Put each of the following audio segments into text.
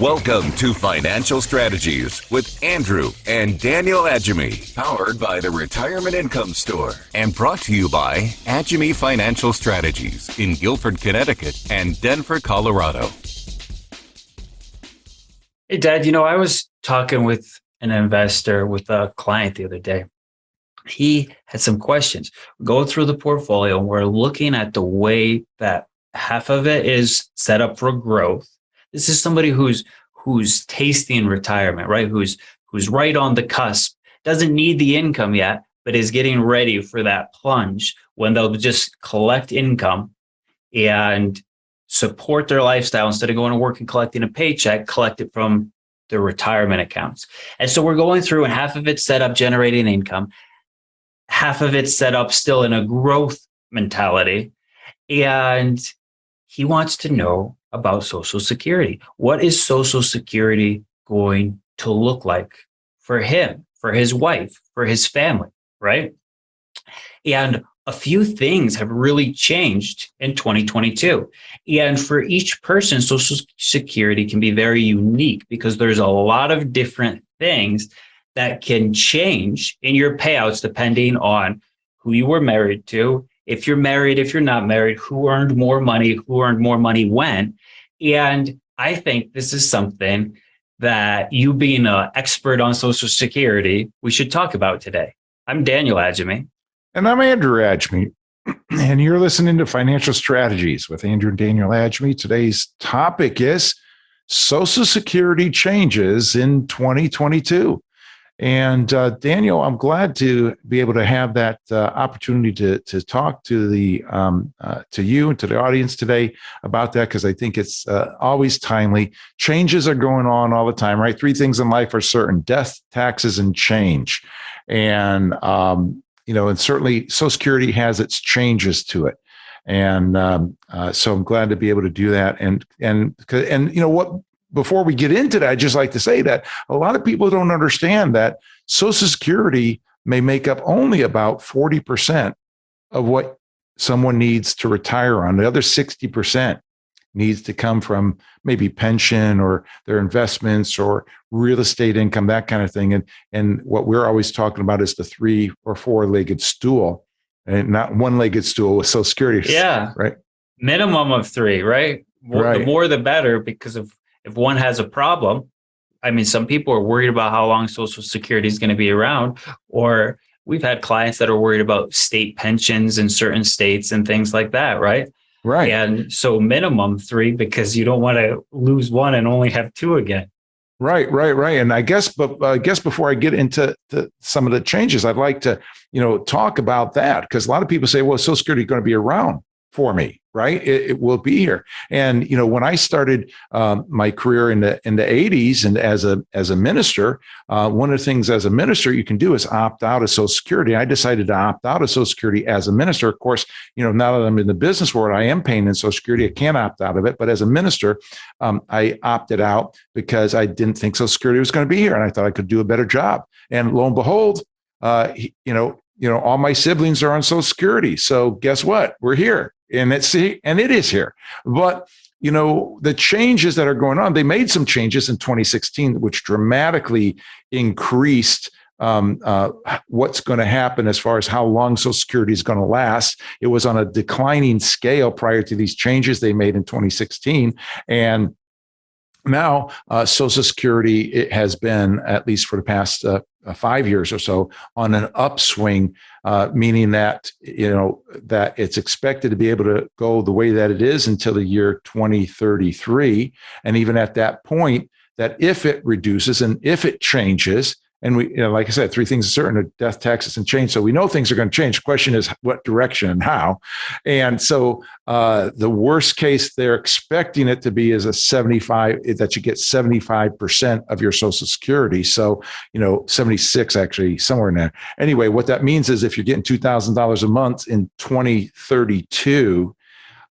Welcome to Financial Strategies with Andrew and Daniel Agemy, powered by the Retirement Income Store and brought to you by Agemy Financial Strategies in Guilford, Connecticut and Denver, Colorado. Hey, Dad, I was talking with an investor, with a client the other day. He had some questions. We're going through the portfolio, and we're looking at the way that half of it is set up for growth. This is somebody who's tasting retirement, right? Who's right on the cusp, doesn't need the income yet, but is getting ready for that plunge when they'll just collect income and support their lifestyle instead of going to work and collecting a paycheck, collect it from their retirement accounts. And so we're going through, and half of it's set up generating income, half of it's set up still in a growth mentality. And he wants to know about Social Security. What is Social Security going to look like for him, for his wife, for his family, right? And a few things have really changed in 2022. And for each person, Social Security can be very unique because there's a lot of different things that can change in your payouts depending on who you were married to, if you're married, if you're not married, who earned more money when. And I think this is something that, you being an expert on Social Security, we should talk about today. I'm Daniel Agemy. And I'm Andrew Agemy. And you're listening to Financial Strategies with Andrew and Daniel Agemy. Today's topic is Social Security changes in 2022. And Daniel, I'm glad to be able to have that opportunity to talk to to you and to the audience today about that, because I think it's always timely. Changes are going on all the time, right? Three things in life are certain: death, taxes, and change. And and certainly Social Security has its changes to it. And so I'm glad to be able to do that. And what. Before we get into that, I'd just like to say that a lot of people don't understand that Social Security may make up only about 40% of what someone needs to retire on. The other 60% needs to come from maybe pension or their investments or real estate income, that kind of thing. And what we're always talking about is the 3 or 4-legged stool, and not one-legged stool with Social Security. Yeah. Right. Minimum of 3, right? Right. The more, the better, because if one has a problem, I mean, some people are worried about how long Social Security is going to be around, or we've had clients that are worried about state pensions in certain states and things like that, right? Right. And so minimum 3, because you don't want to lose one and only have 2 again. Right. And I guess before I get into some of the changes, I'd like to, talk about that, because a lot of people say, well, Social Security is going to be around for me, right? It will be here. And, when I started my career in the 80s and as a minister, one of the things as a minister you can do is opt out of Social Security. I decided to opt out of Social Security as a minister. Of course, now that I'm in the business world, I am paying in Social Security. I can't opt out of it. But as a minister, I opted out because I didn't think Social Security was going to be here, and I thought I could do a better job. And lo and behold, all my siblings are on Social Security. So guess what? We're here. And it is here. But, the changes that are going on, they made some changes in 2016, which dramatically increased what's going to happen as far as how long Social Security is going to last. It was on a declining scale prior to these changes they made in 2016. And now, Social Security, it has been, at least for the past 5 years or so, on an upswing, meaning that, that it's expected to be able to go the way that it is until the year 2033. And even at that point, that if it reduces and if it changes, and we, like I said, 3 things are certain: death, taxes, and change. So we know things are going to change. The question is what direction and how. And so the worst case they're expecting it to be is that you get 75% of your Social Security. So, 76 actually, somewhere in there. Anyway, what that means is if you're getting $2,000 a month in 2032,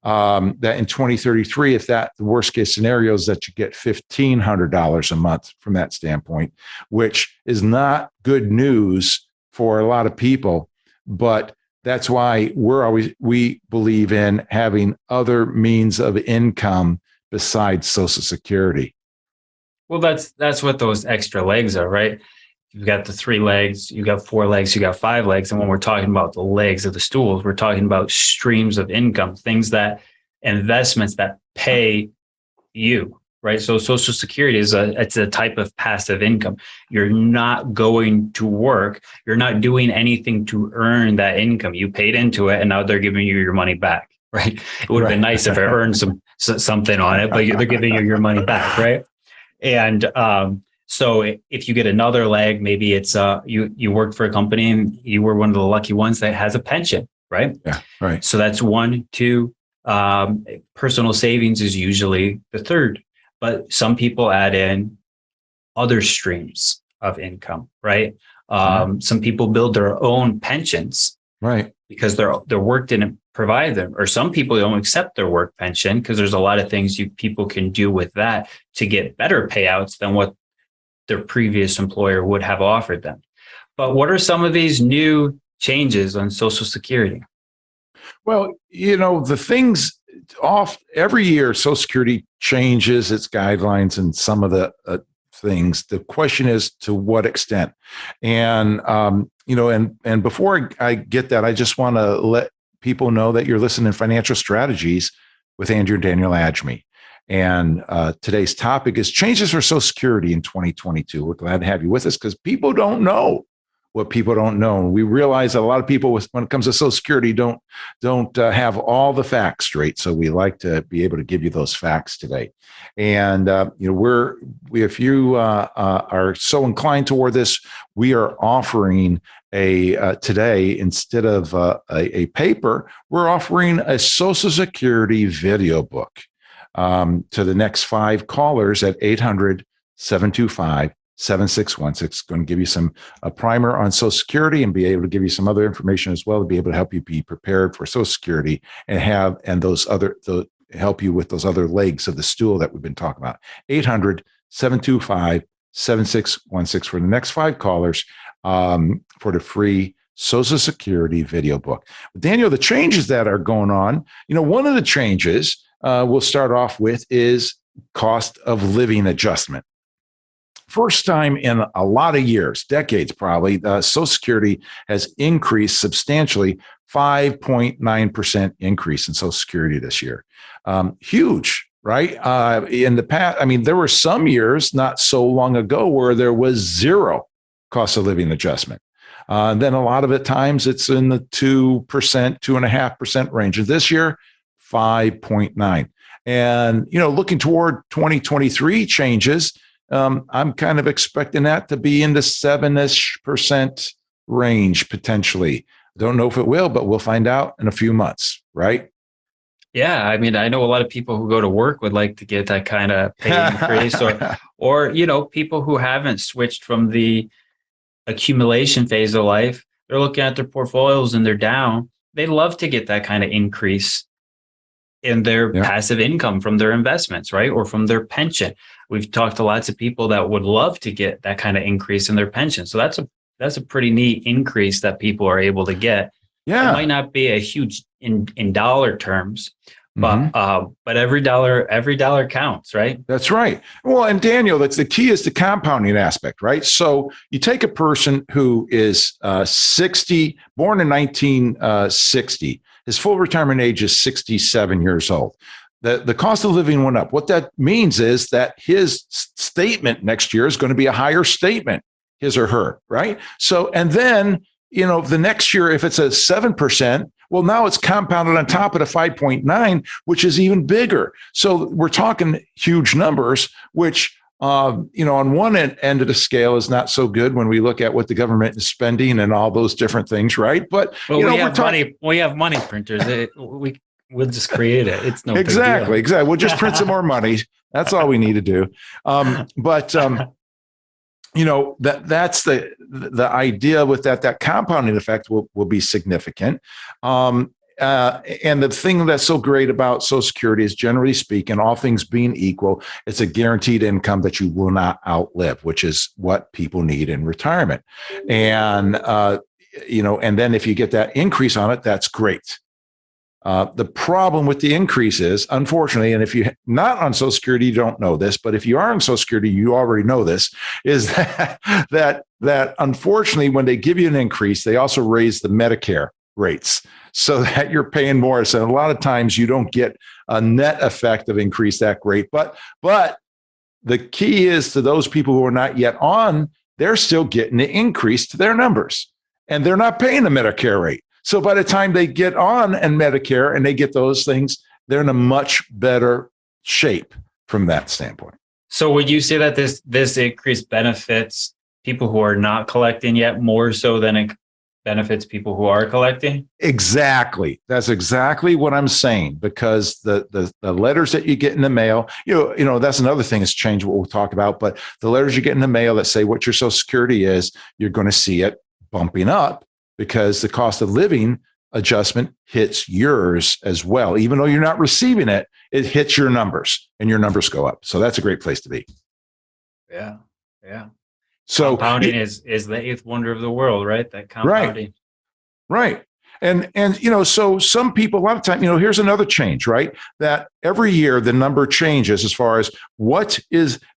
that in 2033, if the worst case scenario is that you get $1,500 a month from that standpoint, which is not good news for a lot of people. But that's why we believe in having other means of income besides Social Security. Well, that's what those extra legs are, right? You've got the 3 legs, you got 4 legs, you got 5 legs. And when we're talking about the legs of the stools, we're talking about streams of income, things that investments that pay you, right? So Social Security it's a type of passive income. You're not going to work. You're not doing anything to earn that income. You paid into it, and now they're giving you your money back, right? It would have been nice if I earned something on it, but they're giving you your money back, right? And so if you get another leg, maybe it's you worked for a company and you were one of the lucky ones that has a pension, right? Yeah, right. So that's 1, 2. Personal savings is usually the third, but some people add in other streams of income, right? Some people build their own pensions, right? Because their work didn't provide them, or some people don't accept their work pension because there's a lot of things people can do with that to get better payouts than what their previous employer would have offered them. But what are some of these new changes on Social Security? Well, the things every year, Social Security changes its guidelines and some of the things. The question is to what extent, and and before I get that, I just want to let people know that you're listening to Financial Strategies with Andrew and Daniel Agemy. And today's topic is changes for Social Security in 2022. We're glad to have you with us because people don't know what people don't know. We realize that a lot of people, when it comes to Social Security, don't have all the facts straight. So we like to be able to give you those facts today. And if you are so inclined toward this, we are offering today, instead of a paper, we're offering a Social Security video book to the next 5 callers at 800-725-7616. Going to give you a primer on Social Security and be able to give you some other information as well to be able to help you be prepared for Social Security and help you with those other legs of the stool that we've been talking about. 800-725-7616 for the next 5 callers for the free Social Security video book. Daniel, the changes that are going on, one of the changes we'll start off with is cost of living adjustment. First time in a lot of years, decades probably, Social Security has increased substantially, 5.9% increase in Social Security this year. Huge, right? In the past, there were some years not so long ago where there was 0 cost of living adjustment. Then a lot of it times it's in the 2%, 2.5% range. And this year, 5.9. And, looking toward 2023 changes, I'm kind of expecting that to be in the 7% range potentially. Don't know if it will, but we'll find out in a few months, right? Yeah, I know a lot of people who go to work would like to get that kind of pay increase, or people who haven't switched from the accumulation phase of life. They're looking at their portfolios and they're down. They love to get that kind of increase in their passive income from their investments, right? Or from their pension. We've talked to lots of people that would love to get that kind of increase in their pension. So that's a pretty neat increase that people are able to get. Yeah. It might not be a huge in dollar terms, but every dollar counts, right? That's right. Well, and Daniel, that's the key, is the compounding aspect, right? So you take a person who is 60, born in 1960. His full retirement age is 67 years old. The cost of living went up. What that means is that his statement next year is going to be a higher statement, his or her, right? So, and then, the next year, if it's a 7%, well, now it's compounded on top of the 5.9, which is even bigger. So we're talking huge numbers, which, on one end of the scale is not so good when we look at what the government is spending and all those different things, right? But we have money printers. We'll just create it. It's no exactly. big deal. We'll just print some more money. That's all we need to do. That's the idea with that compounding effect will be significant. And the thing that's so great about Social Security is, generally speaking, all things being equal, it's a guaranteed income that you will not outlive, which is what people need in retirement. And, and then if you get that increase on it, that's great. The problem with the increase is, unfortunately, and if you're not on Social Security, you don't know this, but if you are on Social Security, you already know this, is that unfortunately, when they give you an increase, they also raise the Medicare rates so that you're paying more. So a lot of times you don't get a net effect of increased that rate. But the key is to those people who are not yet on, they're still getting the increase to their numbers, and they're not paying the Medicare rate. So by the time they get on and Medicare and they get those things, they're in a much better shape from that standpoint. So would you say that this increase benefits people who are not collecting yet more so than it benefits people who are collecting? Exactly. That's exactly what I'm saying, because the letters that you get in the mail, that's another thing that's changed what we'll talk about, but the letters you get in the mail that say what your Social Security is, you're going to see it bumping up because the cost of living adjustment hits yours as well. Even though you're not receiving it, it hits your numbers and your numbers go up. So that's a great place to be. Yeah. Yeah. So compounding is the eighth wonder of the world, right? That compounding. Right. And so some people, a lot of time, here's another change, right? That every year the number changes as far as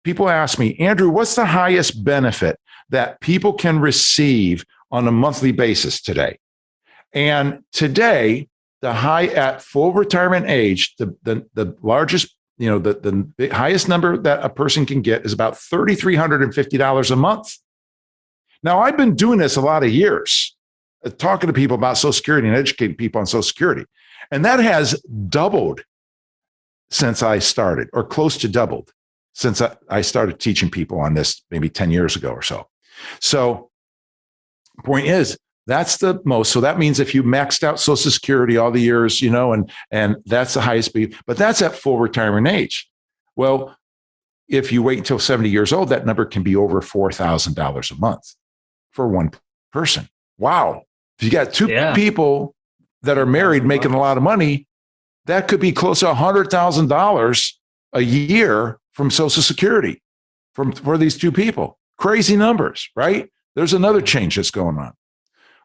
people ask me, Andrew, what's the highest benefit that people can receive on a monthly basis today? And today, the high at full retirement age, the largest, the highest number that a person can get is about $3,350 a month. Now, I've been doing this a lot of years, talking to people about Social Security and educating people on Social Security. And that has doubled since I started, or close to doubled since I started teaching people on this maybe 10 years ago or so. So point is, that's the most. So that means if you maxed out Social Security all the years, and that's the highest speed, but that's at full retirement age. Well, if you wait until 70 years old, that number can be over $4,000 a month for one person. Wow. If you got two people that are married making a lot of money, that could be close to $100,000 a year from Social Security for these two people. Crazy numbers, right? There's another change that's going on.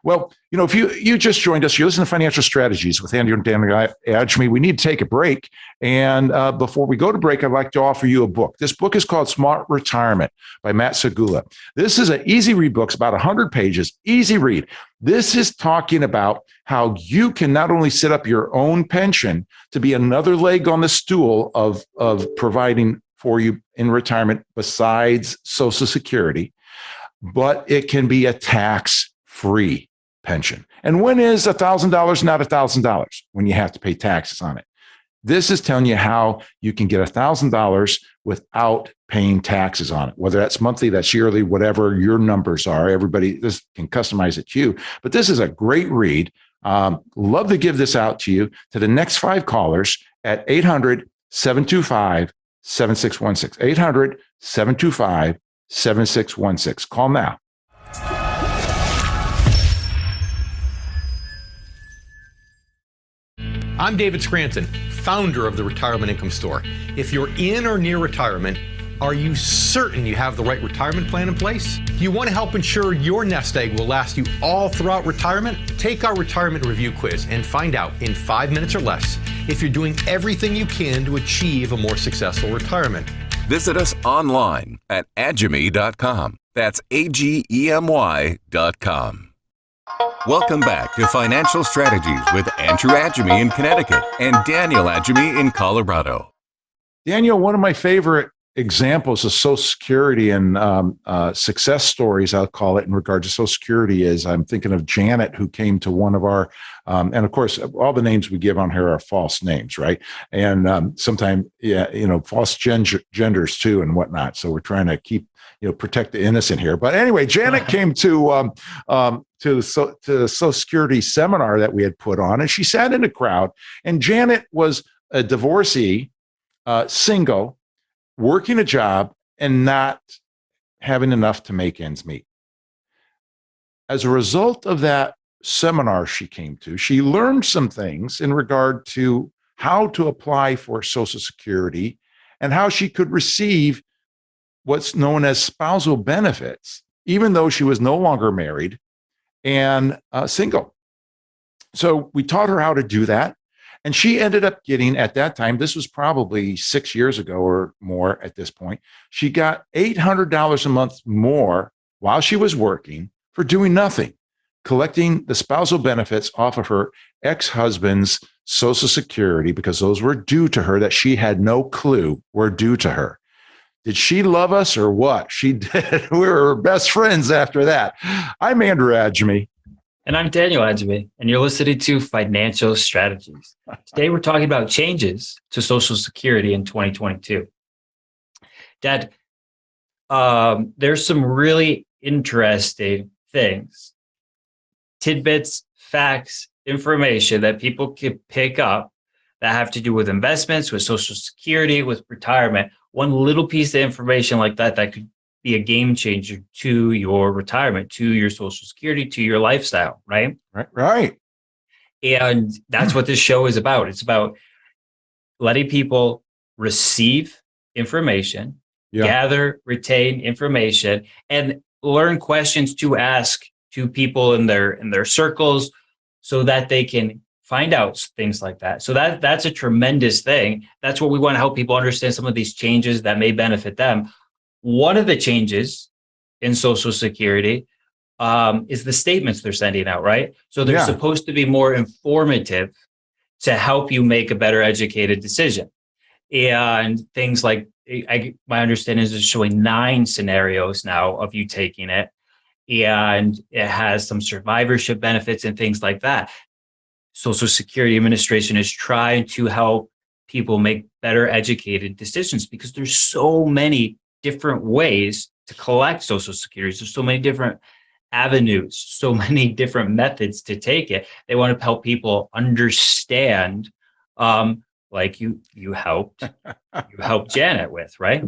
Well, if you just joined us, you listen to Financial Strategies with Andrew and Daniel Agemy. We need to take a break. And before we go to break, I'd like to offer you a book. This book is called Smart Retirement by Matt Segula. This is an easy read book. It's about 100 pages, easy read. This is talking about how you can not only set up your own pension to be another leg on the stool of providing for you in retirement besides Social Security, but it can be a tax-free pension. And when is $1,000 not $1,000? When you have to pay taxes on it. This is telling you how you can get $1,000 without paying taxes on it, whether that's monthly, that's yearly, whatever your numbers are. This can customize it to you. But this is a great read. Love to give this out to you, to the next 5 callers at 800-725-7616. 800-725-7616. Call now. I'm David Scranton, founder of the Retirement Income Store. If you're in or near retirement, are you certain you have the right retirement plan in place? Do you want to help ensure your nest egg will last you all throughout retirement? Take our retirement review quiz and find out in 5 minutes or less if you're doing everything you can to achieve a more successful retirement. Visit us online at agemy.com. That's AGEMY.com. Welcome back to Financial Strategies with Andrew Agemy in Connecticut and Daniel Agemy in Colorado. Daniel, one of my favorite examples of Social Security and success stories, I'll call it, in regard to Social Security is I'm thinking of Janet, who came to one of our, and of course, all the names we give on here are false names, right? And sometimes, false genders too and whatnot. So we're trying to keep, protect the innocent here. But anyway, Janet came to the Social Security seminar that we had put on, and she sat in the crowd. And Janet was a divorcee, single, working a job, and not having enough to make ends meet. As a result of that seminar she came to, she learned some things in regard to how to apply for Social Security and how she could receive what's known as spousal benefits, even though she was no longer married and single. So we taught her how to do that. And she ended up getting, at that time, this was probably 6 years ago or more at this point, she got $800 a month more while she was working for doing nothing, collecting the spousal benefits off of her ex-husband's Social Security, because those were due to her that she had no clue were due to her. Did she love us or what? She did. We were best friends after that. I'm Andrew Agemy. And I'm Daniel Agemy, and you're listening to Financial Strategies. Today, we're talking about changes to Social Security in 2022. Dad, there's some really interesting things, tidbits, facts, information that people can pick up that have to do with investments, with Social Security, with retirement. One little piece of information like that could be a game changer to your retirement, to your Social Security, to your lifestyle, right? Right. And that's what this show is about. It's about letting people receive information, gather, retain information, and learn questions to ask to people in their circles so that they can find out things like that. So that's a tremendous thing. That's what we want to help people understand, some of these changes that may benefit them. One of the changes in Social Security is the statements they're sending out, right? So they're supposed to be more informative to help you make a better educated decision. And things like, my understanding is it's showing 9 scenarios now of you taking it. And it has some survivorship benefits and things like that. Social Security Administration is trying to help people make better educated decisions because there's so many different ways to collect Social Security. There's so many different avenues, so many different methods to take it. They want to help people understand, like you helped Janet with, right?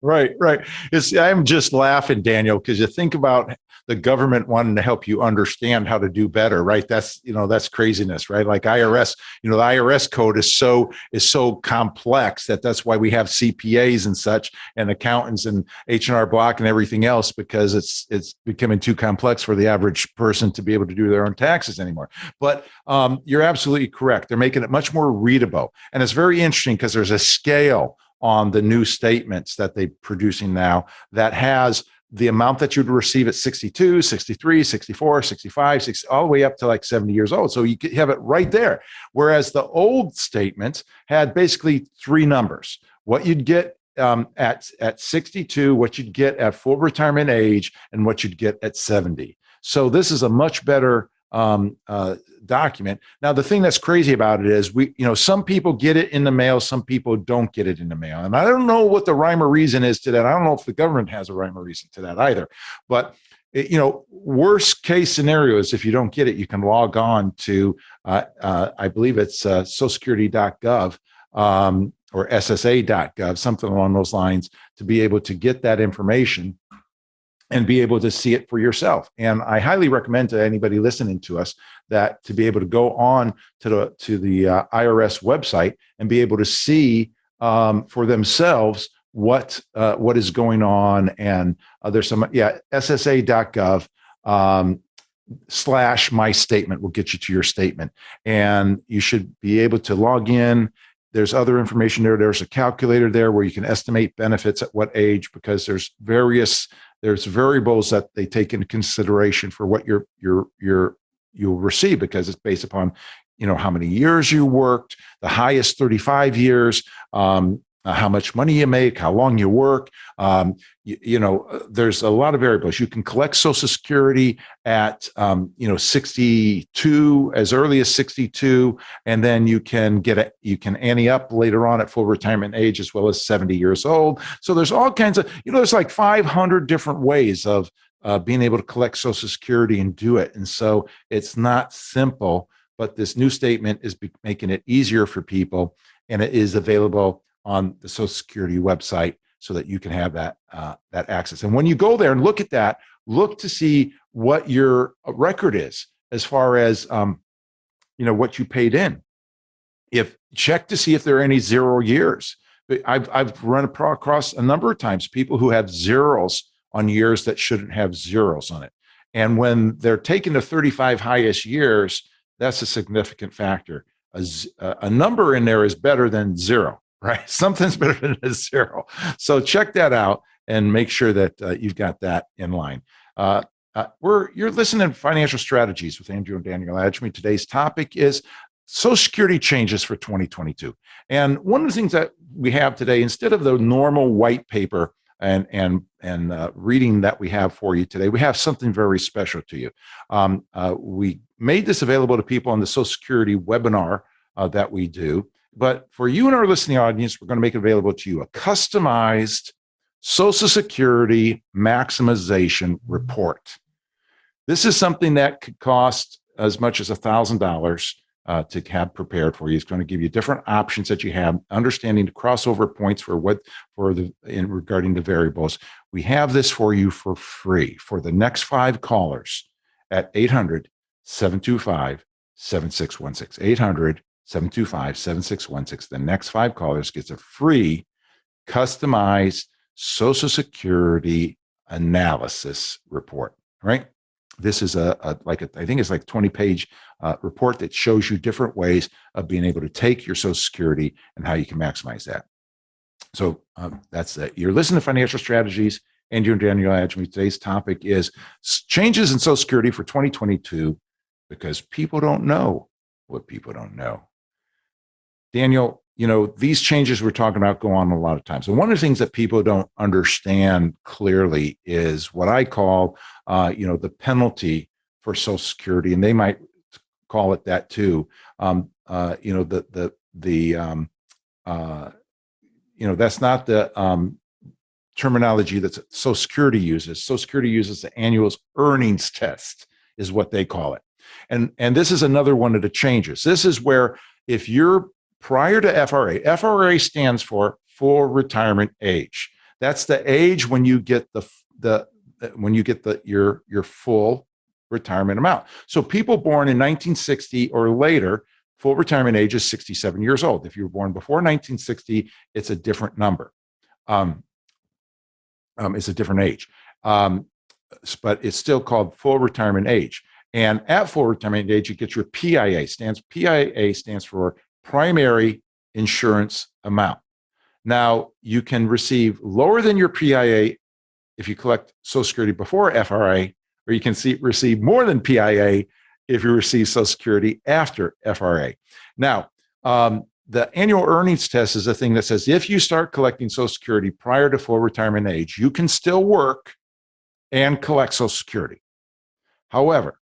Right. I'm just laughing, Daniel, because you think about the government wanting to help you understand how to do better, right? That's craziness, right? Like IRS, the IRS code is so complex that's why we have CPAs and such, and accountants and H&R Block and everything else, because it's becoming too complex for the average person to be able to do their own taxes anymore. But you're absolutely correct. They're making it much more readable, and it's very interesting because there's a scale on the new statements that they're producing now that has the amount that you'd receive at 62, 63, 64, 65, 60, all the way up to like 70 years old. So you could have it right there. Whereas the old statements had basically 3 numbers: what you'd get at 62, what you'd get at full retirement age, and what you'd get at 70. So this is a much better document. Now, the thing that's crazy about it is some people get it in the mail, some people don't get it in the mail. And I don't know what the rhyme or reason is to that. I don't know if the government has a rhyme or reason to that either. But worst case scenario is if you don't get it, you can log on to, I believe it's socialsecurity.gov or SSA.gov, something along those lines, to be able to get that information and be able to see it for yourself. And I highly recommend to anybody listening to us that to be able to go on to the IRS website and be able to see for themselves what is going on. And there's some SSA.gov /my statement will get you to your statement, and you should be able to log in. There's other information there. There's a calculator there where you can estimate benefits at what age, because there's variables that they take into consideration for what you'll receive, because it's based upon how many years you worked, the highest 35 years, how much money you make, how long you work. There's a lot of variables. You can collect Social Security at 62, as early as 62, and then you can ante up later on at full retirement age, as well as 70 years old. So there's all kinds of there's like 500 different ways of being able to collect Social Security and do it. And so it's not simple, but this new statement is making it easier for people, and it is available on the Social Security website so that you can have that access. And when you go there and look at that, look to see what your record is as far as what you paid in. Check to see if there are any 0 years. I've run across a number of times people who have zeros on years that shouldn't have zeros on it. And when they're taking the 35 highest years, that's a significant factor. a number in there is better than zero, right? Something's better than a zero. So check that out and make sure that you've got that in line. You're listening to Financial Strategies with Andrew and Daniel Agemy. Today's topic is Social Security changes for 2022. And one of the things that we have today, instead of the normal white paper and reading that we have for you today, we have something very special to you. We made this available to people on the Social Security webinar that we do. But for you and our listening audience, we're going to make it available to you a customized Social Security maximization report. This is something that could cost as much as $1,000 to have prepared for you. It's going to give you different options that you have, understanding the crossover points regarding the variables. We have this for you for free for the next 5 callers at 800-725-7616. 800-725-7616. The next 5 callers gets a free customized Social Security analysis report, right? This is I think it's like 20-page report that shows you different ways of being able to take your Social Security and how you can maximize that. So that's it. You're listening to Financial Strategies. Andrew and Daniel Agemy. Today's topic is changes in Social Security for 2022 because people don't know what people don't know. Daniel, these changes we're talking about go on a lot of times. And one of the things that people don't understand clearly is what I call, the penalty for Social Security, and they might call it that too. That's not the terminology that Social Security uses. Social Security uses the annual earnings test, is what they call it. And this is another one of the changes. This is where if you're prior to FRA stands for full retirement age. That's the age when you get your full retirement amount. So people born in 1960 or later, full retirement age is 67 years old. If you were born before 1960, it's a different number. It's a different age, but it's still called full retirement age. And at full retirement age, you get your PIA. PIA stands for primary insurance amount. Now, you can receive lower than your PIA if you collect Social Security before FRA, or you can receive more than PIA if you receive Social Security after FRA. Now, the annual earnings test is a thing that says if you start collecting Social Security prior to full retirement age, you can still work and collect Social Security. However,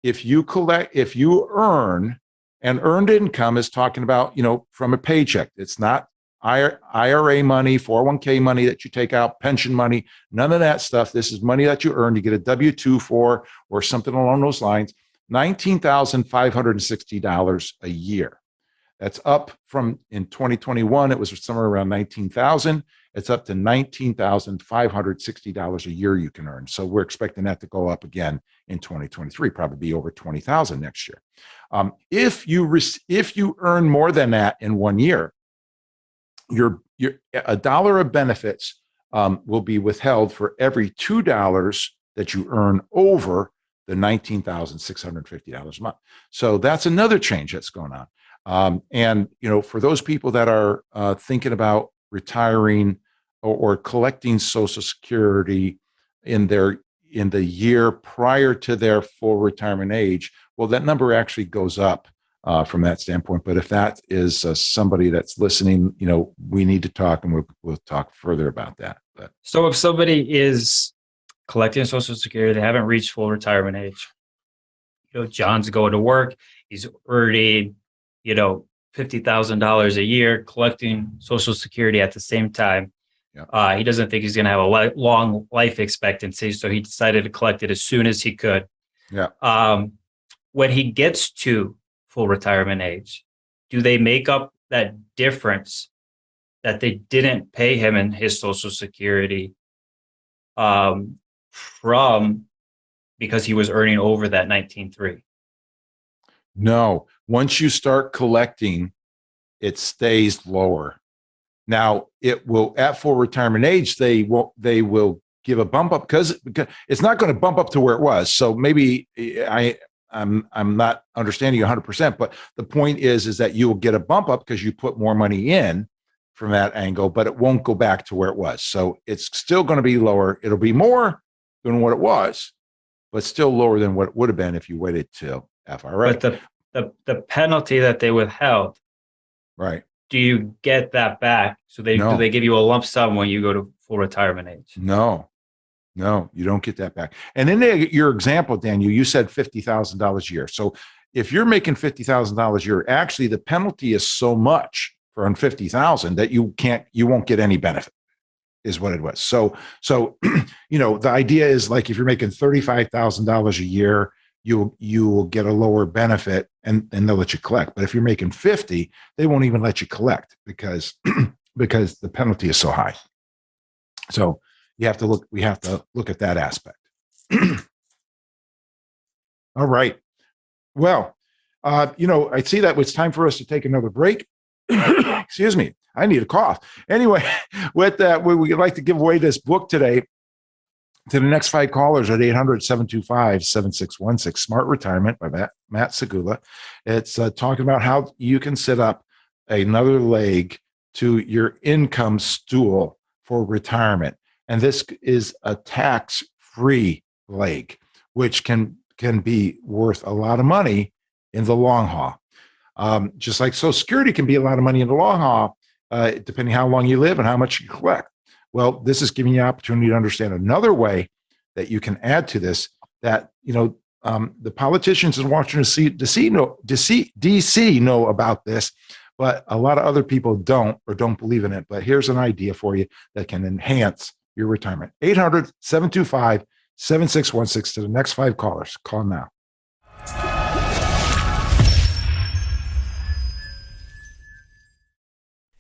if you earn, and earned income is talking about, from a paycheck. It's not IRA money, 401k money that you take out, pension money, none of that stuff. This is money that you earn. You get a W-2 for, or something along those lines, $19,560 a year. That's up from, in 2021, it was somewhere around $19,000. It's up to $19,560 a year you can earn. So we're expecting that to go up again in 2023, probably be over $20,000 next year. If you earn more than that in 1 year, your $1 of benefits will be withheld for every $2 that you earn over the $19,650 a month. So that's another change that's going on. And for those people that are thinking about retiring or collecting Social Security in the year prior to their full retirement age, well, that number actually goes up from that standpoint. But if that is somebody that's listening, we need to talk, and we'll talk further about that. But so if somebody is collecting Social Security, they haven't reached full retirement age. John's going to work, he's earning, $50,000 a year, collecting Social Security at the same time. Yeah. He doesn't think he's going to have a long life expectancy, so he decided to collect it as soon as he could. Yeah. When he gets to full retirement age, do they make up that difference that they didn't pay him in his Social Security from because he was earning over that 19.3? No. Once you start collecting, it stays lower. Now, it will, at full retirement age, they will give a bump up because it's not going to bump up to where it was. So maybe I'm not understanding you 100%, but the point is that you will get a bump up because you put more money in from that angle, but it won't go back to where it was. So it's still going to be lower. It'll be more than what it was, but still lower than what it would have been if you waited till FRA. But the penalty that they withheld, right? Do you get that back? So do they give you a lump sum when you go to full retirement age? No, you don't get that back. And then your example, Daniel, you said $50,000 a year. So if you're making $50,000 a year, actually the penalty is so much for on 50,000 that you won't get any benefit, is what it was. So the idea is like if you're making $35,000 a year, you will get a lower benefit and they'll let you collect. But if you're making 50, they won't even let you collect because the penalty is so high. So we have to look at that aspect. All right. Well, I see that it's time for us to take another break. Excuse me. I need a cough. Anyway, with that, we'd like to give away this book today to the next 5 callers at 800-725-7616, Smart Retirement by Matt Segula. It's talking about how you can set up another leg to your income stool for retirement. And this is a tax-free leg, which can be worth a lot of money in the long haul. Just like Social Security can be a lot of money in the long haul, depending how long you live and how much you collect. Well, this is giving you an opportunity to understand another way that you can add to this that, the politicians in Washington, D.C. know about this, but a lot of other people don't believe in it. But here's an idea for you that can enhance your retirement. 800-725-7616 to the next 5 callers. Call now.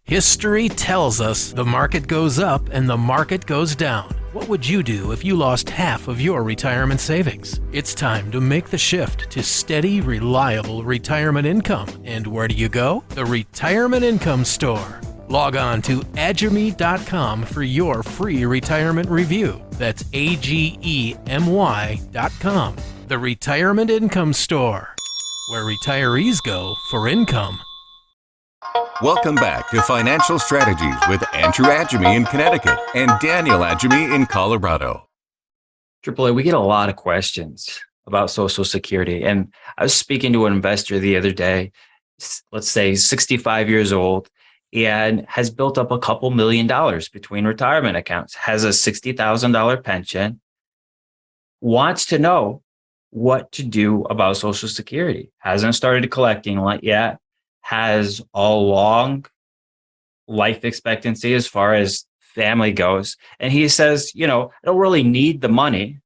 History tells us the market goes up and the market goes down. What would you do if you lost half of your retirement savings? It's time to make the shift to steady, reliable retirement income. And where do you go? The Retirement Income Store. Log on to agemy.com for your free retirement review. That's AGEMY.com. The Retirement Income Store, where retirees go for income. Welcome back to Financial Strategies with Andrew Agemy in Connecticut and Daniel Agemy in Colorado. AAA, we get a lot of questions about Social Security. And I was speaking to an investor the other day, let's say 65 years old, and has built up a couple $1 million between retirement accounts, has a $60,000 pension, wants to know what to do about Social Security, hasn't started collecting yet, has a long life expectancy as far as family goes. And he says, I don't really need the money.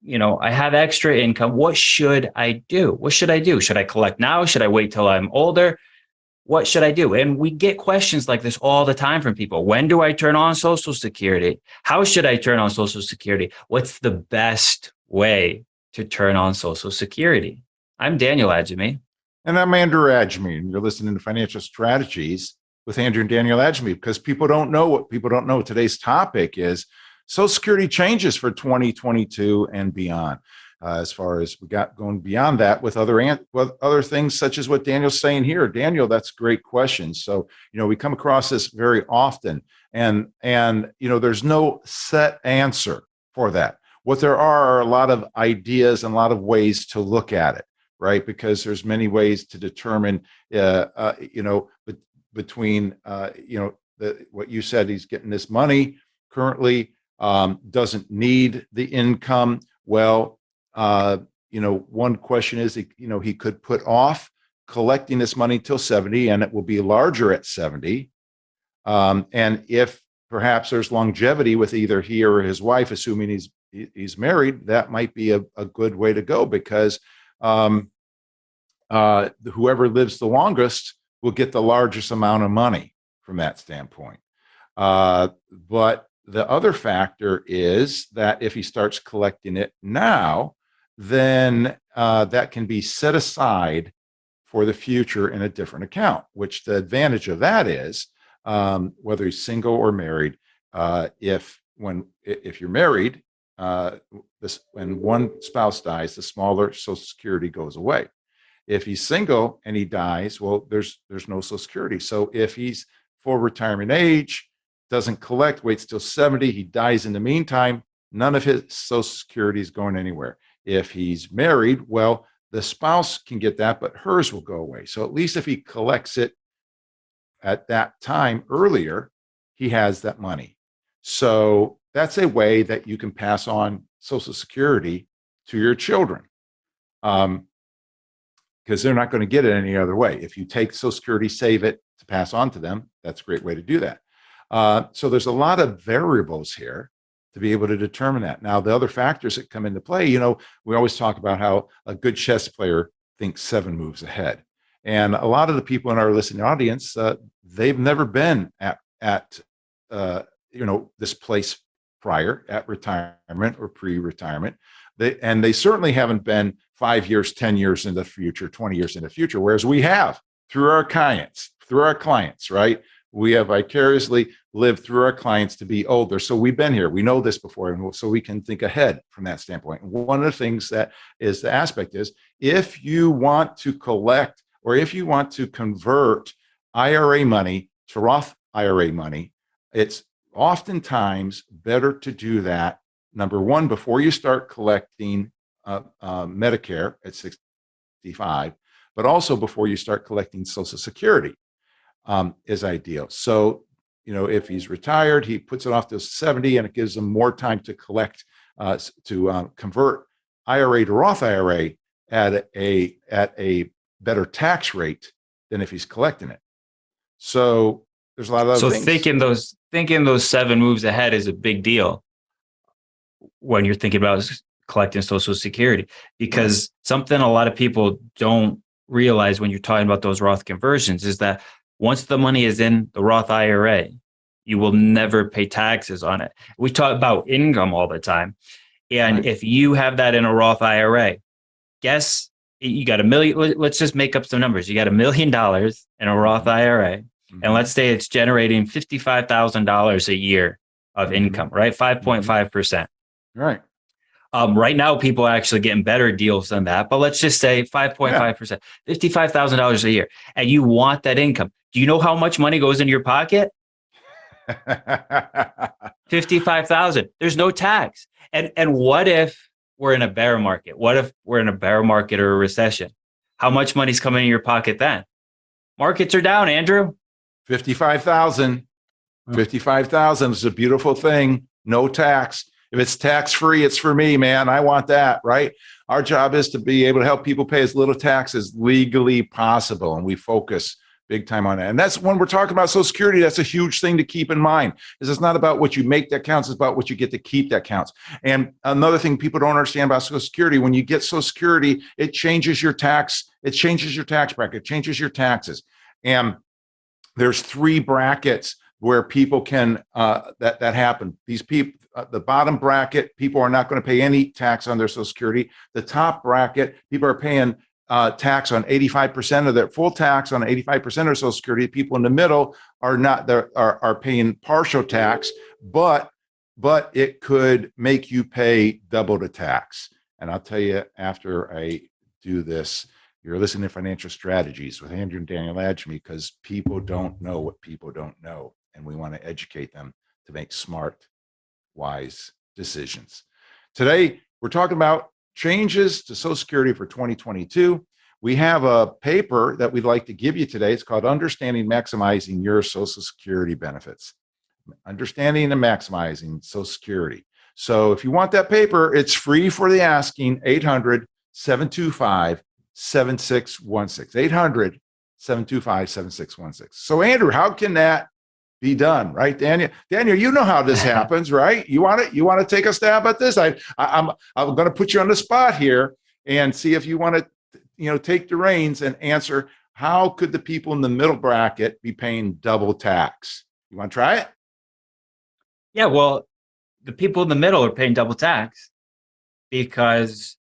I have extra income. What should I do? Should I collect now? Should I wait till I'm older? What should I do? And we get questions like this all the time from people. When do I turn on Social Security? How should I turn on Social Security? What's the best way to turn on Social Security? I'm Daniel Agemy. And I'm Andrew Agemy, and you're listening to Financial Strategies with Andrew and Daniel Agemy, because people don't know what people don't know. Today's topic is Social Security changes for 2022 and beyond. As far as we got going beyond that with other things such as what Daniel's saying here. Daniel, that's a great question. So, we come across this very often, and there's no set answer for that. What there are a lot of ideas and a lot of ways to look at it. Right, because there's many ways to determine, between, what you said, he's getting this money currently, doesn't need the income. Well, one question is, he could put off collecting this money till 70, and it will be larger at 70. And if perhaps there's longevity with either he or his wife, assuming he's married, that might be a good way to go, because whoever lives the longest will get the largest amount of money from that standpoint. But the other factor is that if he starts collecting it now, then that can be set aside for the future in a different account, which the advantage of that is, whether he's single or married, if you're married, the when one spouse dies, the smaller Social Security goes away. If he's single and he dies, well, there's no Social Security. So if he's full retirement age, doesn't collect, waits till 70, he dies in the meantime, none of his Social Security is going anywhere. If he's married, well, the spouse can get that, but hers will go away. So at least if he collects it at that time earlier, he has that money. So that's a way that you can pass on Social Security to your children. Because they're not going to get it any other way. If you take Social Security, save it to pass on to them, that's a great way to do that. So there's a lot of variables here to be able to determine that. Now, the other factors that come into play, we always talk about how a good chess player thinks 7 moves ahead. And a lot of the people in our listening audience, they've never been at this place prior, at retirement or pre-retirement. They certainly haven't been 5 years, 10 years in the future, 20 years in the future, whereas we have through our clients, right? We have vicariously lived through our clients to be older. So we've been here. We know this before, and so we can think ahead from that standpoint. And one of the things that is the aspect is if you want to collect or if you want to convert IRA money to Roth IRA money, it's oftentimes better to do that, number one, before you start collecting Medicare at 65, but also before you start collecting Social Security is ideal. So, if he's retired, he puts it off to 70 and it gives him more time to collect, to convert IRA to Roth IRA at a better tax rate than if he's collecting it. So there's a lot of other things. So thinking those 7 moves ahead is a big deal when you're thinking about collecting Social Security, because something a lot of people don't realize when you're talking about those Roth conversions is that once the money is in the Roth IRA, you will never pay taxes on it. We talk about income all the time. And if you have that in a Roth IRA, guess you got $1 million. Let's just make up some numbers. You got $1 million in a Roth IRA. And let's say it's generating $55,000 a year of income, right? 5.5%. Right. Right now, people are actually getting better deals than that. But let's just say 5.5%, $55,000 a year. And you want that income. Do you know how much money goes into your pocket? $55,000. There's no tax. And what if we're in a bear market? What if we're in a bear market or a recession? How much money's coming in your pocket then? Markets are down, Andrew. 55,000. 55,000 is a beautiful thing. No tax. If it's tax-free, it's for me, man. I want that, right? Our job is to be able to help people pay as little tax as legally possible. And we focus big time on that. And that's when we're talking about Social Security, that's a huge thing to keep in mind, is it's not about what you make that counts, it's about what you get to keep that counts. And another thing people don't understand about Social Security, when you get Social Security, it changes your tax bracket, it changes your taxes. And there's 3 brackets where people can, that happen. These people, the bottom bracket, people are not going to pay any tax on their Social Security. The top bracket, people are paying tax on 85% of their full tax on 85% of their Social Security. People in the middle are not, are paying partial tax, but it could make you pay double the tax. And I'll tell you, after I do this, you're listening to Financial Strategies with Andrew and Daniel Agemy, because people don't know what people don't know. And we want to educate them to make smart, wise decisions. Today, we're talking about changes to Social Security for 2022. We have a paper that we'd like to give you today. It's called Understanding Maximizing Your Social Security Benefits. Understanding and Maximizing Social Security. So if you want that paper, it's free for the asking. 800-725-7616. 800-725-7616. So Andrew, how can that be done, right, Daniel? Daniel, you know how this happens, right? You want to take a stab at this? I'm going to put you on the spot here and see if you want to, take the reins and answer, how could the people in the middle bracket be paying double tax? You want to try it? Yeah, well, the people in the middle are paying double tax because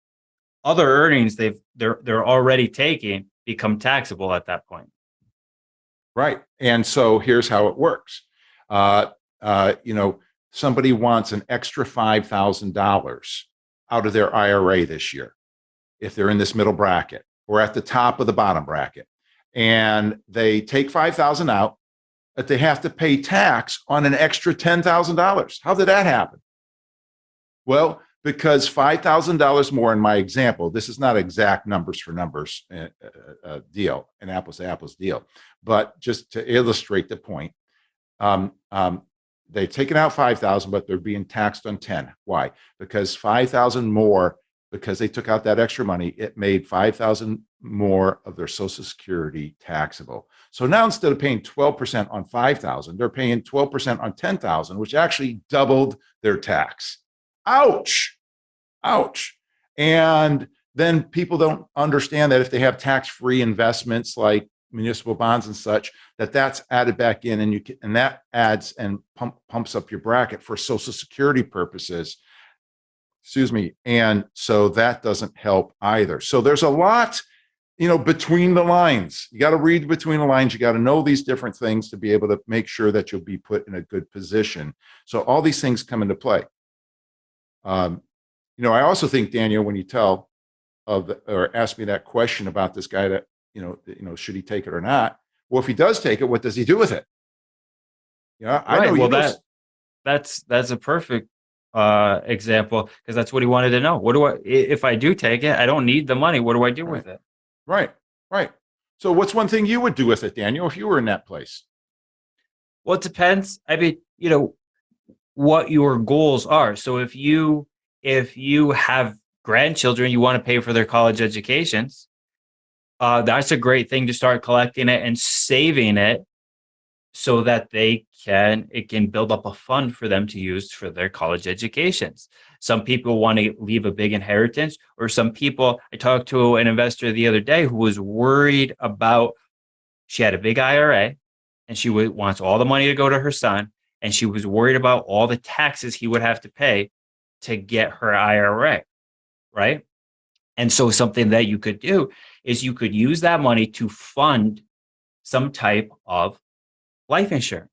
other earnings they're already taking become taxable at that point. Right. And so here's how it works. Somebody wants an extra $5,000 out of their IRA this year, if they're in this middle bracket or at the top of the bottom bracket, and they take 5,000 out, that they have to pay tax on an extra $10,000. How did that happen? Well, because $5,000 more in my example, this is not exact numbers for numbers deal, an apples to apples deal, but just to illustrate the point, they've taken out 5,000, but they're being taxed on 10. Why? Because 5,000 more, because they took out that extra money, it made 5,000 more of their Social Security taxable. So now instead of paying 12% on 5,000, they're paying 12% on 10,000, which actually doubled their tax. Ouch. Ouch. And then people don't understand that if they have tax-free investments like municipal bonds and such, that's added back in, and that adds and pumps up your bracket for Social Security purposes. Excuse me. And so that doesn't help either. So there's a lot, between the lines. You got to read between the lines. You got to know these different things to be able to make sure that you'll be put in a good position. So all these things come into play. I also think, Daniel, when you or ask me that question about this guy that, should he take it or not? Well, if he does take it, what does he do with it? Yeah, I know. Well, that's a perfect example, because that's what he wanted to know. If I do take it, I don't need the money. What do I do with it? Right. So what's one thing you would do with it, Daniel, if you were in that place? Well, it depends. I mean, what your goals are. So if you have grandchildren, you want to pay for their college educations, that's a great thing to start collecting it and saving it, so that it can build up a fund for them to use for their college educations. Some people want to leave a big inheritance, or some people, I talked to an investor the other day who was worried about, she had a big IRA and she wants all the money to go to her son. And she was worried about all the taxes he would have to pay to get her IRA, right? And so something that you could do is you could use that money to fund some type of life insurance.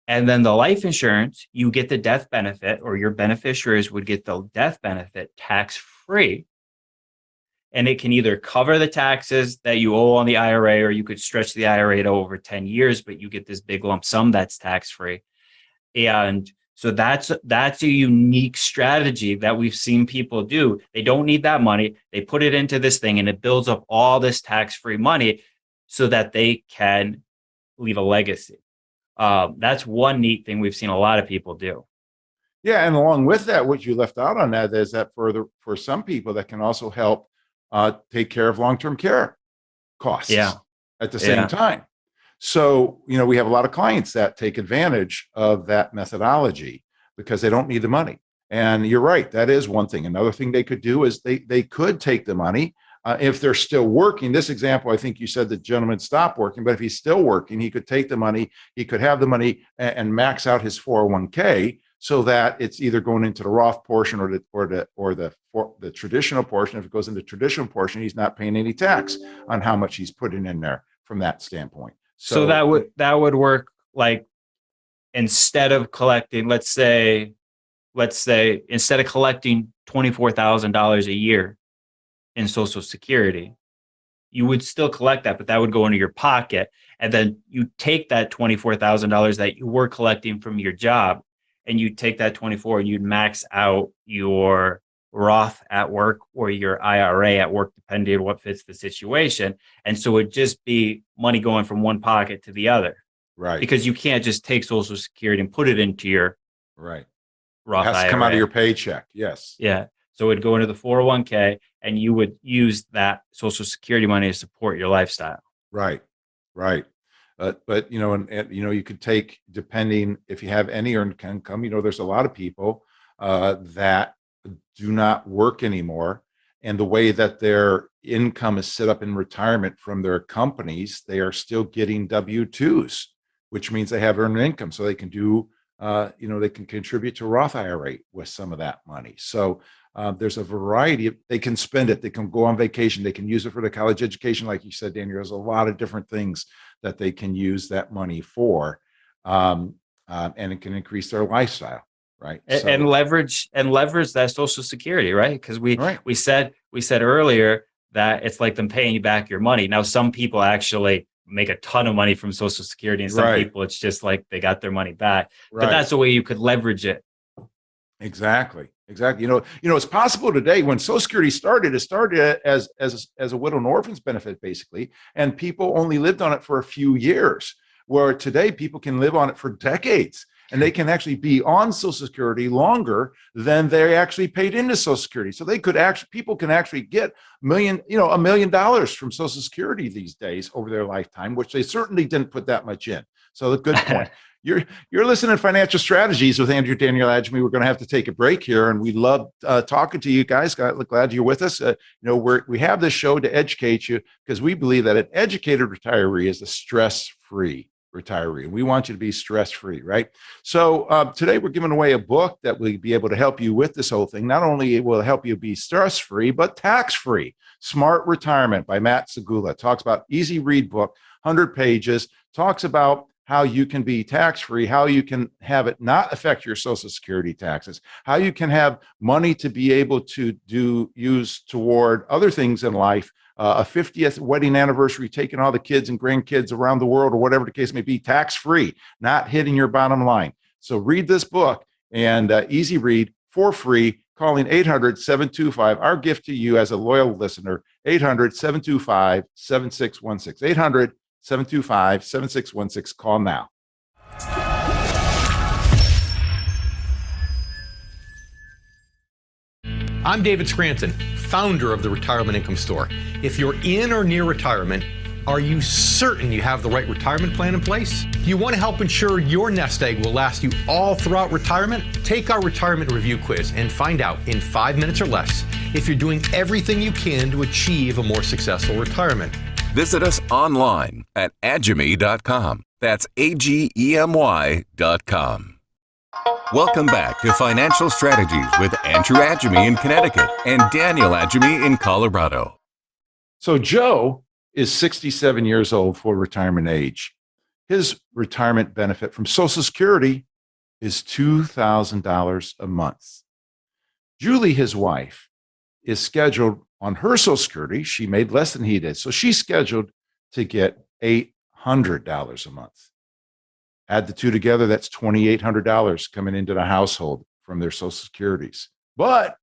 And then the life insurance, you get the death benefit, or your beneficiaries would get the death benefit tax-free. And it can either cover the taxes that you owe on the IRA, or you could stretch the IRA to over 10 years, but you get this big lump sum that's tax-free. And so that's a unique strategy that we've seen people do. They don't need that money. They put it into this thing, and it builds up all this tax-free money so that they can leave a legacy. That's one neat thing we've seen a lot of people do. Yeah, and along with that, what you left out on that is that for some people that can also help take care of long-term care costs at the same time. So, we have a lot of clients that take advantage of that methodology because they don't need the money. And you're right, that is one thing. Another thing they could do is they could take the money if they're still working. This example, I think you said the gentleman stopped working, but if he's still working, he could take the money, he could have the money and max out his 401k, so that it's either going into the Roth portion or the traditional portion. If it goes into traditional portion, he's not paying any tax on how much he's putting in there from that standpoint. So that would work, like, instead of collecting, let's say instead of collecting $24,000 a year in Social Security, you would still collect that, but that would go into your pocket. And then you take that $24,000 that you were collecting from your job, and you take that 24 and you'd max out your Roth at work or your IRA at work, depending on what fits the situation. And so it'd just be money going from one pocket to the other. Right. Because you can't just take Social Security and put it into your Roth IRA. It has to come out of your paycheck. Yes. Yeah. So it'd go into the 401k, and you would use that Social Security money to support your lifestyle. Right. But you could take, depending if you have any earned income, there's a lot of people that do not work anymore. And the way that their income is set up in retirement from their companies, they are still getting W-2s, which means they have earned income. So they can do, they can contribute to Roth IRA with some of that money. So there's a variety of, they can spend it, they can go on vacation, they can use it for the college education. Like you said, Daniel, there's a lot of different things that they can use that money for. And it can increase their lifestyle. right? And leverage that Social Security, right? Because Right. we said earlier that it's like them paying you back your money. Now, some people actually make a ton of money from Social Security, and some Right. people it's just like they got their money back. But Right. that's the way you could leverage it. Exactly. You know, it's possible today. When Social Security started, it started as a widow and orphans benefit, basically, and people only lived on it for a few years. Where today people can live on it for decades, and they can actually be on Social Security longer than they actually paid into Social Security. So people can actually get $1 million from Social Security these days over their lifetime, which they certainly didn't put that much in. So, the good point. You're listening to Financial Strategies with Andrew Daniel Agemy. We're going to have to take a break here, and we love talking to you guys. Glad you're with us. We have this show to educate you, because we believe that an educated retiree is a stress-free retiree. We want you to be stress-free, right? So today we're giving away a book that will be able to help you with this whole thing. Not only will it help you be stress-free, but tax-free. Smart Retirement by Matt Segula talks about easy read book, 100 pages, talks about how you can be tax-free, how you can have it not affect your Social Security taxes, how you can have money to be able to use toward other things in life, a 50th wedding anniversary, taking all the kids and grandkids around the world, or whatever the case may be, tax-free, not hitting your bottom line. So read this book, and easy read for free, calling 800-725, our gift to you as a loyal listener, 800-725-7616, 800-725-7616. Call now. I'm David Scranton, founder of the Retirement Income Store. If you're in or near retirement, are you certain you have the right retirement plan in place? Do you want to help ensure your nest egg will last you all throughout retirement? Take our retirement review quiz and find out in 5 minutes or less if you're doing everything you can to achieve a more successful retirement. Visit us online at agemy.com. That's AGEMY.com. Welcome back to Financial Strategies with Andrew Agemy in Connecticut and Daniel Agemy in Colorado. So Joe is 67 years old for retirement age. His retirement benefit from Social Security is $2,000 a month. Julie, his wife, is scheduled on her Social Security. She made less than he did. So she's scheduled to get $800 a month. Add the two together, that's $2,800 coming into the household from their Social Securities. But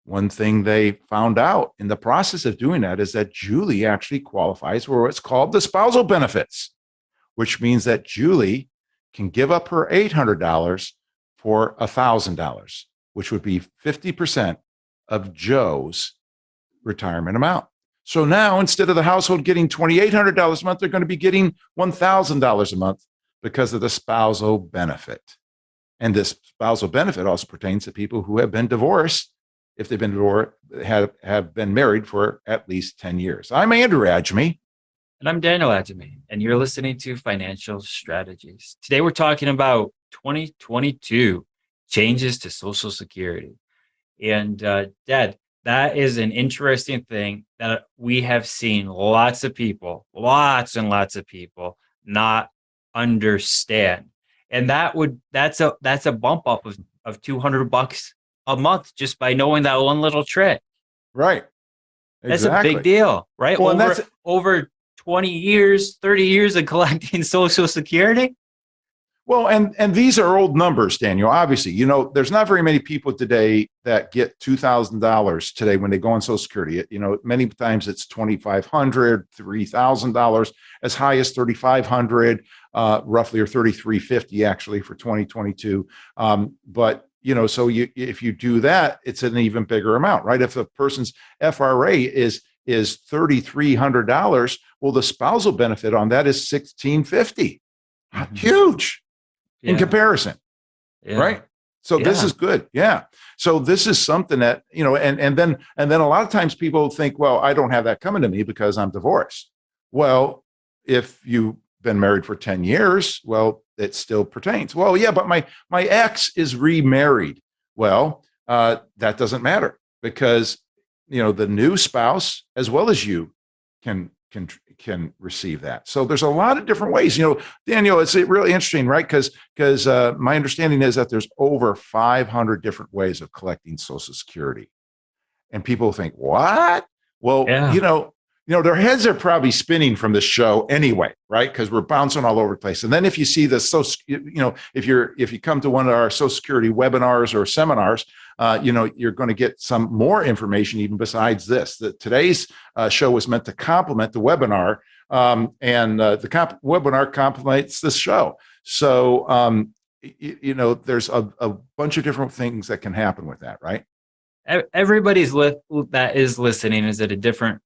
one thing they found out in the process of doing that is that Julie actually qualifies for what's called the spousal benefits, which means that Julie can give up her $800 for $1,000, which would be 50% of Joe's retirement amount. So now, instead of the household getting $2,800 a month, they're going to be getting $1,000 a month because of the spousal benefit. And this spousal benefit also pertains to people who have been divorced, if they've been divorced, have been married for at least 10 years. I'm Andrew Agemy. And I'm Daniel Agemy, and you're listening to Financial Strategies. Today we're talking about 2022 changes to Social Security. And Dad, that is an interesting thing that we have seen lots and lots of people not understand. And that's a bump up of $200 a month just by knowing that one little trick. Right. That's Exactly. a big deal, right? Well, over 20 years, 30 years of collecting Social Security. Well, and these are old numbers, Daniel. Obviously, there's not very many people today that get $2,000 today when they go on Social Security. Many times it's $2,500, $3,000, as high as $3,500, roughly, or $3,350 actually for 2022. But if you do that, it's an even bigger amount, right? If a person's FRA is $3,300, well, the spousal benefit on that is $1,650. Mm-hmm. Huge. In comparison, right? So this is good. Yeah. So this is something that, and then a lot of times people think, well, I don't have that coming to me because I'm divorced. Well, if you've been married for 10 years, well, it still pertains. Well, yeah, but my ex is remarried. Well, that doesn't matter because, the new spouse, as well as you, can can receive that. So there's a lot of different ways. Daniel, it's really interesting, right? Because my understanding is that there's over 500 different ways of collecting Social Security, and people think, what? Well, Yeah. Their heads are probably spinning from this show anyway, right? Because we're bouncing all over the place. And then if you see this, if you come to one of our Social Security webinars or seminars, you're going to get some more information even besides this. That today's show was meant to complement the webinar, and the webinar complements this show. So, there's a bunch of different things that can happen with that, right? Everybody's that is listening is at a different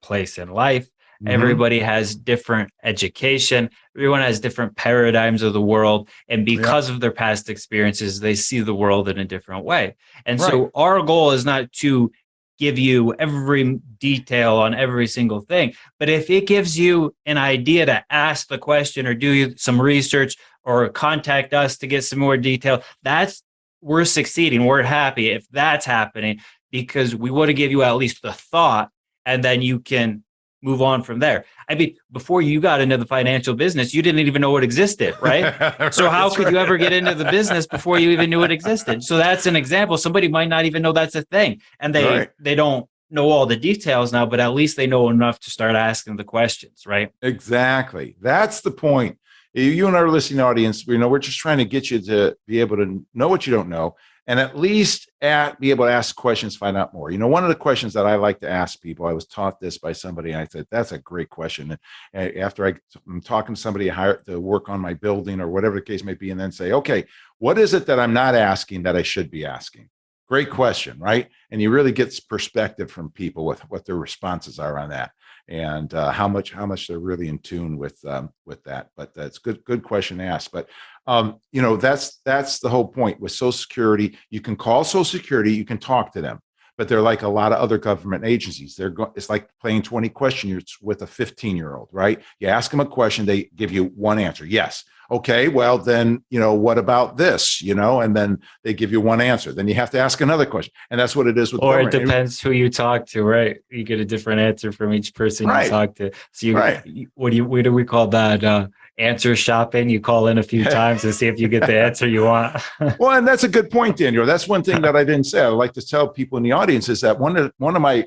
place in life. Mm-hmm. Everybody has different education. Everyone has different paradigms of the world. And because of their past experiences, they see the world in a different way. And so our goal is not to give you every detail on every single thing. But if it gives you an idea to ask the question or do some research or contact us to get some more detail, we're succeeding. We're happy if that's happening, because we want to give you at least the thought, and then you can move on from there. I mean, before you got into the financial business, you didn't even know it existed, right? So how could you ever get into the business before you even knew it existed? So that's an example. Somebody might not even know that's a thing, and they don't know all the details now, but at least they know enough to start asking the questions, right? Exactly. That's the point. You and our listening audience, we're just trying to get you to be able to know what you don't know, and at least be able to ask questions, find out more. One of the questions that I like to ask people, I was taught this by somebody, and I said, that's a great question. And after I'm talking to somebody hired to work on my building or whatever the case may be, and then say, okay, what is it that I'm not asking that I should be asking? Great question, right? And you really get perspective from people with what their responses are on that, and how much they're really in tune with that. But that's good question to ask. But that's the whole point with Social Security. You can call Social Security, you can talk to them, but they're like a lot of other government agencies. It's like playing 20 questions with a 15-year-old, right? You ask them a question, they give you one answer. Yes. Okay, well then, what about this? And then they give you one answer. Then you have to ask another question. And that's what it is with Or it depends who you talk to, right? You get a different answer from each person you talk to. So what do we call that? Answer shopping. You call in a few times to see if you get the answer you want. Well, and that's a good point, Daniel. That's one thing that I didn't say. I would like to tell people in the audience is that one of my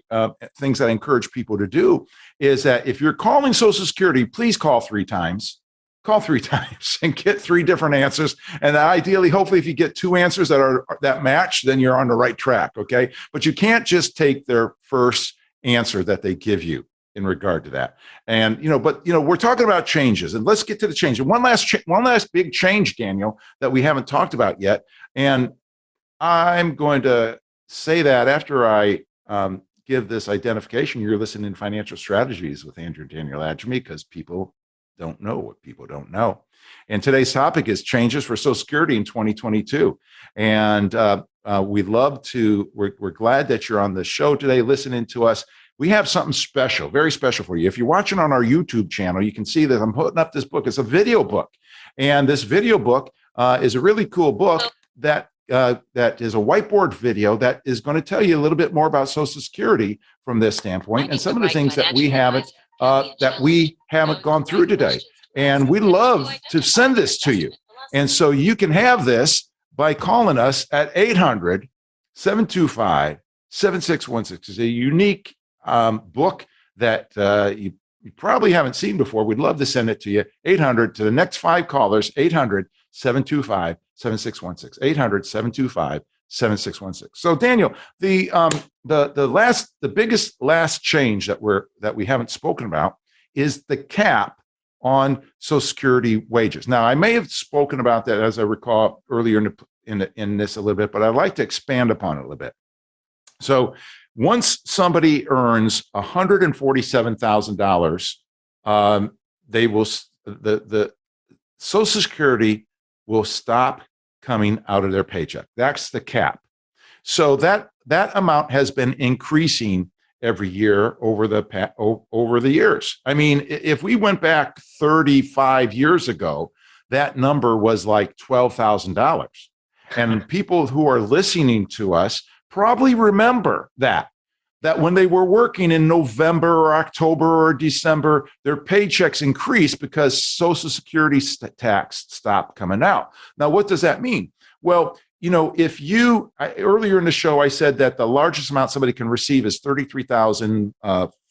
things that I encourage people to do is that if you're calling Social Security, please call 3 times. Call 3 times and get 3 different answers. And ideally, hopefully, if you get 2 answers that match, then you're on the right track. Okay. But you can't just take their first answer that they give you in regard to that. And, we're talking about changes, and let's get to the change. And one last big change, Daniel, that we haven't talked about yet. And I'm going to say that after I give this identification. You're listening to Financial Strategies with Andrew and Daniel Agemy, because people don't know what people don't know. And today's topic is changes for Social Security in 2022. And we're glad that you're on the show today listening to us. We have something special, very special for you. If you're watching on our YouTube channel, you can see that I'm putting up this book. It's a video book. And this video book is a really cool book that is a whiteboard video that is going to tell you a little bit more about Social Security from this standpoint, and some of the things that we haven't gone through today. And we love to send this to you. And so you can have this by calling us at 800-725-7616. It's a unique book that you probably haven't seen before. We'd love to send it to you. 800 to the next 5 callers, 800-725-7616, 800-725-7616. So Daniel, the biggest last change that we haven't spoken about is the cap on Social Security wages. Now, I may have spoken about that, as I recall, earlier in this a little bit, but I'd like to expand upon it a little bit. So once somebody earns $147,000, the Social Security will stop coming out of their paycheck. That's the cap. So that amount has been increasing every year over the years. I mean, if we went back 35 years ago, that number was like $12,000. And people who are listening to us probably remember that that when they were working in November or October or December, their paychecks increased because Social Security tax stopped coming out. Now, what does that mean? Well, if earlier in the show, I said that the largest amount somebody can receive is $33,046,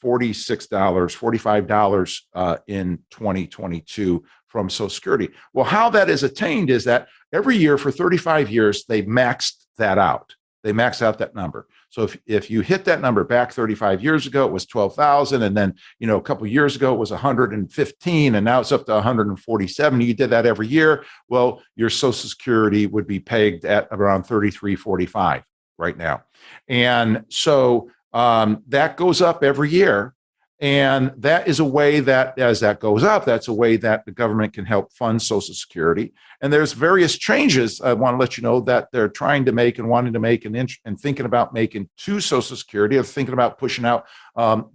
$45 in 2022 from Social Security. Well, how that is attained is that every year for 35 years, they maxed that out. They max out that number. So if you hit that number back 35 years ago, it was 12,000. And then, a couple of years ago, it was 115. And now it's up to 147. You did that every year. Well, your Social Security would be pegged at around 33.45 right now. And so that goes up every year. And that is a way that, as that goes up, that's a way that the government can help fund Social Security. And there's various changes I want to let you know that they're trying to make and wanting to make and thinking about making to Social Security. They're thinking about pushing out,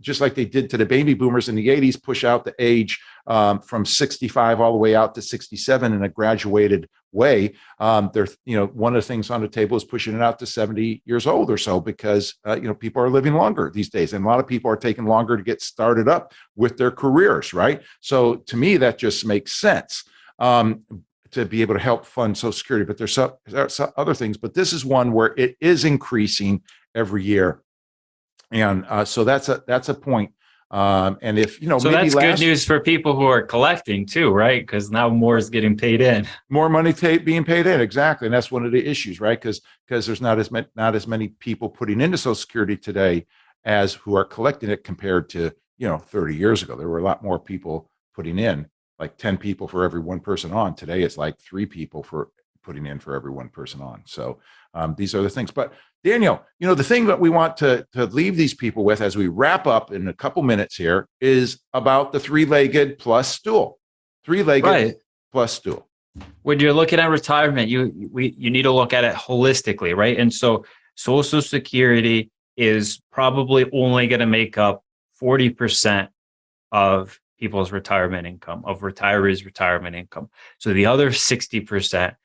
just like they did to the baby boomers in the 80s, push out the age from 65 all the way out to 67 in a graduated way. One of the things on the table is pushing it out to 70 years old or so because, people are living longer these days. And a lot of people are taking longer to get started up with their careers, right? So to me, that just makes sense to be able to help fund Social Security. But there's other things, but this is one where it is increasing every year. And so that's a point. And if, so maybe that's good news for people who are collecting too, right? Because now more is getting paid in. More money being paid in, exactly. And that's one of the issues, right? Because there's not as many people putting into Social Security today as who are collecting it compared to 30 years ago. There were a lot more people putting in, like 10 people for every one person on. Today it's like 3 people for putting in for every one person on. So these are the things. But Daniel, the thing that we want to leave these people with as we wrap up in a couple minutes here is about the three-legged plus stool. Three-legged plus stool. When you're looking at retirement, you need to look at it holistically, right? And so Social Security is probably only going to make up 40% of people's retirement income, of retirees' retirement income. So the other 60%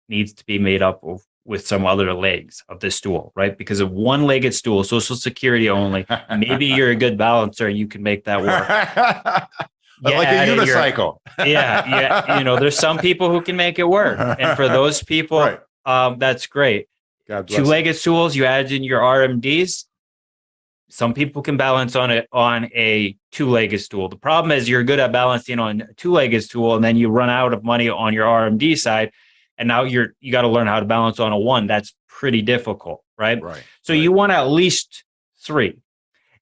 needs to be made up of with some other legs of the stool, right? Because a one-legged stool, Social Security only, maybe you're a good balancer and you can make that work. Like a unicycle. There's some people who can make it work. And for those people, right. That's great. Two-legged stools, you add in your RMDs. Some people can balance on a two-legged stool. The problem is you're good at balancing on a two-legged stool and then you run out of money on your RMD side. And now you got to learn how to balance on a one. That's pretty difficult, right? So you want at least 3.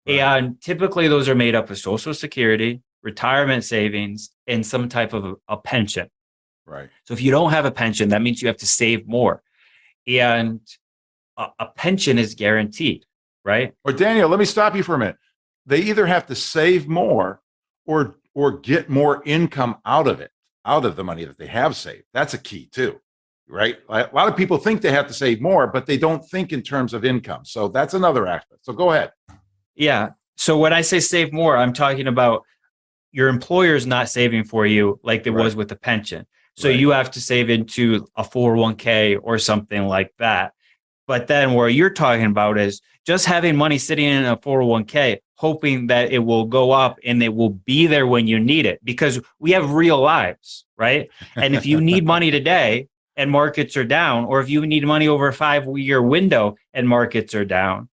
Right. And typically those are made up of Social Security, retirement savings, and some type of a pension. Right. So if you don't have a pension, that means you have to save more. And a pension is guaranteed, right? Or Daniel, let me stop you for a minute. They either have to save more or get more income out of it, out of the money that they have saved. That's a key too, right? A lot of people think they have to save more, but they don't think in terms of income. So that's another aspect. So go ahead. Yeah. So when I say save more, I'm talking about your employer's not saving for you like it was with the pension. So you have to save into a 401k or something like that. But then where you're talking about is just having money sitting in a 401k, hoping that it will go up and it will be there when you need it, because we have real lives, right? And if you need money today and markets are down, or if you need money over a 5-year window and markets are down,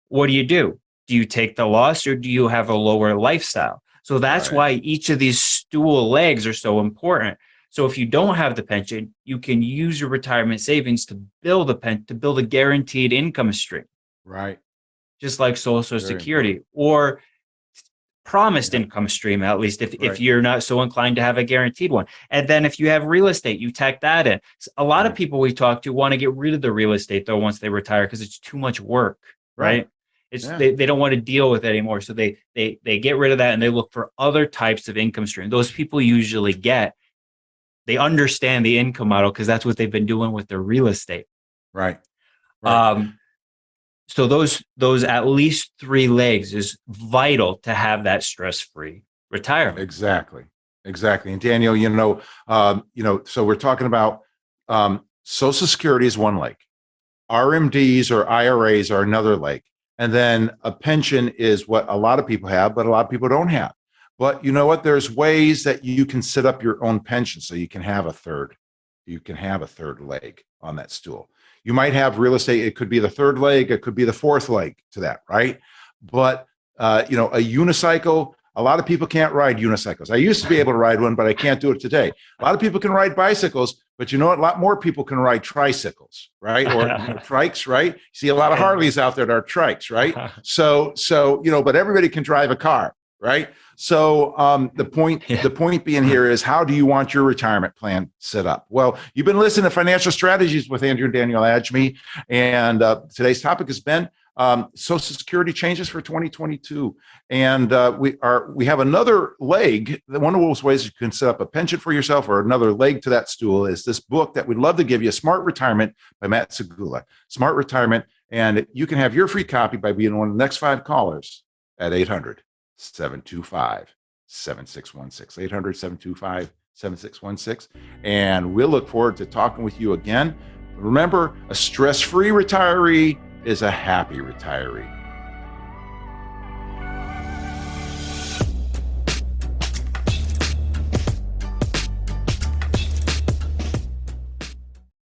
what do? Do you take the loss or do you have a lower lifestyle? So that's why each of these stool legs are so important. So if you don't have the pension, you can use your retirement savings to build a guaranteed income stream. Right. Just like Social Security or promised income stream, at least if you're not so inclined to have a guaranteed one. And then if you have real estate, you tack that in. A lot of people we talk to want to get rid of the real estate though once they retire because it's too much work, right? They don't want to deal with it anymore. So they get rid of that and they look for other types of income stream. Those people usually they understand the income model because that's what they've been doing with their real estate. Right. So those at least 3 legs is vital to have that stress-free retirement. Exactly. And Daniel, so we're talking about Social Security is one leg. RMDs or IRAs are another leg. And then a pension is what a lot of people have, but a lot of people don't have. But you know what? There's ways that you can set up your own pension so you can have a third. You can have a third leg on that stool. You might have real estate. It could be the third leg. It could be the fourth leg to that, right? But a unicycle. A lot of people can't ride unicycles. I used to be able to ride one, but I can't do it today. A lot of people can ride bicycles, but you know what? A lot more people can ride tricycles, right? Or trikes, right? You see a lot of Harleys out there that are trikes, right? So but everybody can drive a car, right? So the point being here is, how do you want your retirement plan set up? Well, you've been listening to Financial Strategies with Andrew and Daniel Agemy, and today's topic has been Social Security changes for 2022, and we have another leg. One of those ways you can set up a pension for yourself, or another leg to that stool, is this book that we'd love to give you, Smart Retirement by Matt Segula. Smart Retirement, and you can have your free copy by being one of the next 5 callers at 800-725-7616, 800-725-7616, and we'll look forward to talking with you again. Remember, a stress-free retiree is a happy retiree.